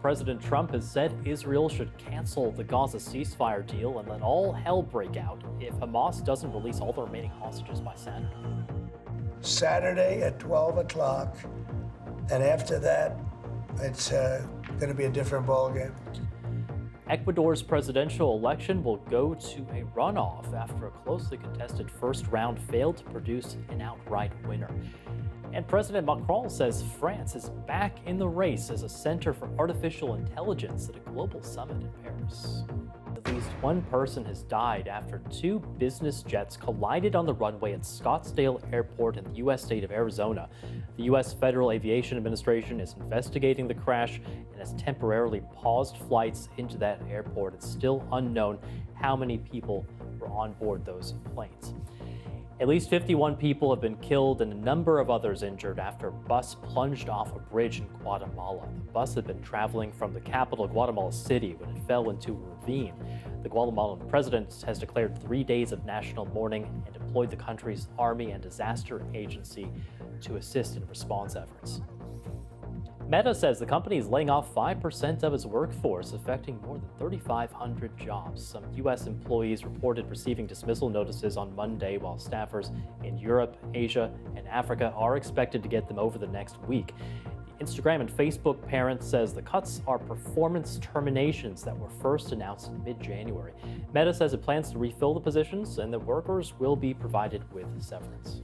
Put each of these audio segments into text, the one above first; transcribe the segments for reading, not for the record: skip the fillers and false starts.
President Trump has said Israel should cancel the Gaza ceasefire deal and let all hell break out if Hamas doesn't release all the remaining hostages by Saturday. Saturday at 12 o'clock, and after that, it's going to be a different ballgame. Ecuador's presidential election will go to a runoff after a closely contested first round failed to produce an outright winner. And President Macron says France is back in the race as a center for artificial intelligence at a global summit in Paris. At least one person has died after two business jets collided on the runway at Scottsdale Airport in the U.S. state of Arizona. The U.S. Federal Aviation Administration is investigating the crash and has temporarily paused flights into that airport. It's still unknown how many people were on board those planes. At least 51 people have been killed and a number of others injured after a bus plunged off a bridge in Guatemala. The bus had been traveling from the capital, Guatemala City, when it fell into a ravine. The Guatemalan president has declared 3 days of national mourning and deployed the country's army and disaster agency to assist in response efforts. Meta says the company is laying off 5% of its workforce, affecting more than 3,500 jobs. Some U.S. employees reported receiving dismissal notices on Monday, while staffers in Europe, Asia, and Africa are expected to get them over the next week. The Instagram and Facebook parent says the cuts are performance terminations that were first announced in mid-January. Meta says it plans to refill the positions and that workers will be provided with severance.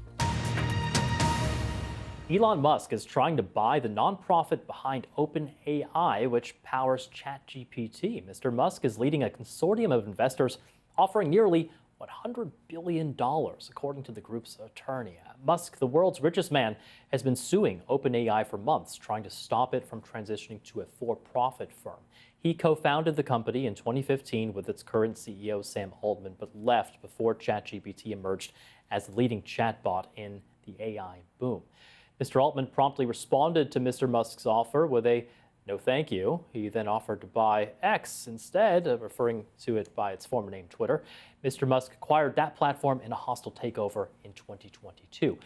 Elon Musk is trying to buy the nonprofit behind OpenAI, which powers ChatGPT. Mr. Musk is leading a consortium of investors offering nearly $100 billion, according to the group's attorney. Musk, the world's richest man, has been suing OpenAI for months, trying to stop it from transitioning to a for-profit firm. He co-founded the company in 2015 with its current CEO, Sam Altman, but left before ChatGPT emerged as the leading chatbot in the AI boom. Mr. Altman promptly responded to Mr. Musk's offer with a no thank you. He then offered to buy X instead, referring to it by its former name, Twitter. Mr. Musk acquired that platform in a hostile takeover in 2022.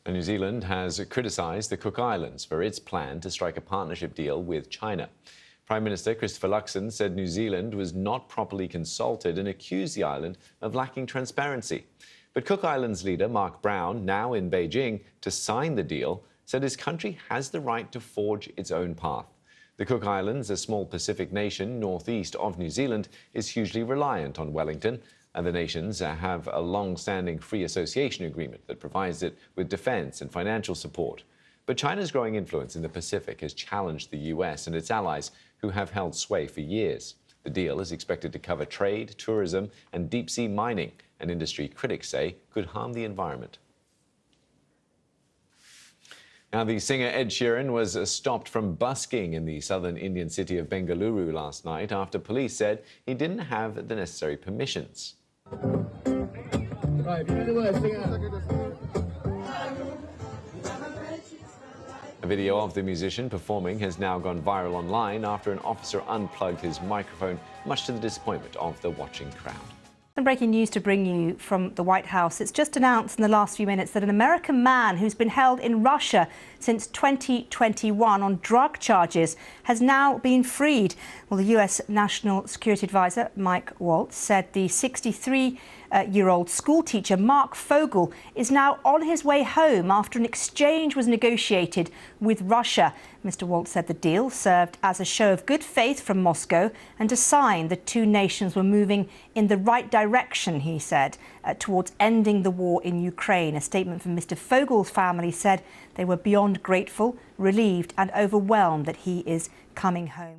New Zealand has criticized the Cook Islands for its plan to strike a partnership deal with China. Prime Minister Christopher Luxon said New Zealand was not properly consulted and accused the island of lacking transparency. But Cook Islands leader Mark Brown, now in Beijing to sign the deal, said his country has the right to forge its own path. The Cook Islands, a small Pacific nation northeast of New Zealand, is hugely reliant on Wellington, and the nations have a long-standing free association agreement that provides it with defense and financial support. But China's growing influence in the Pacific has challenged the U.S. and its allies, who have held sway for years. The deal is expected to cover trade, tourism, and deep-sea mining, an industry critics say could harm the environment. Now, the singer Ed Sheeran was stopped from busking in the southern Indian city of Bengaluru last night after police said he didn't have the necessary permissions. A video of the musician performing has now gone viral online after an officer unplugged his microphone, much to the disappointment of the watching crowd. Some breaking news to bring you from the White House. It's just announced in the last few minutes that an American man who's been held in Russia since 2021 on drug charges has now been freed. Well, the US National Security Advisor, Mike Waltz, said the 63-year-old schoolteacher, Mark Fogel, is now on his way home after an exchange was negotiated with Russia. Mr. Waltz said the deal served as a show of good faith from Moscow and a sign the two nations were moving in the right direction, he said, towards ending the war in Ukraine. A statement from Mr. Fogel's family said they were beyond grateful, relieved and overwhelmed that he is coming home.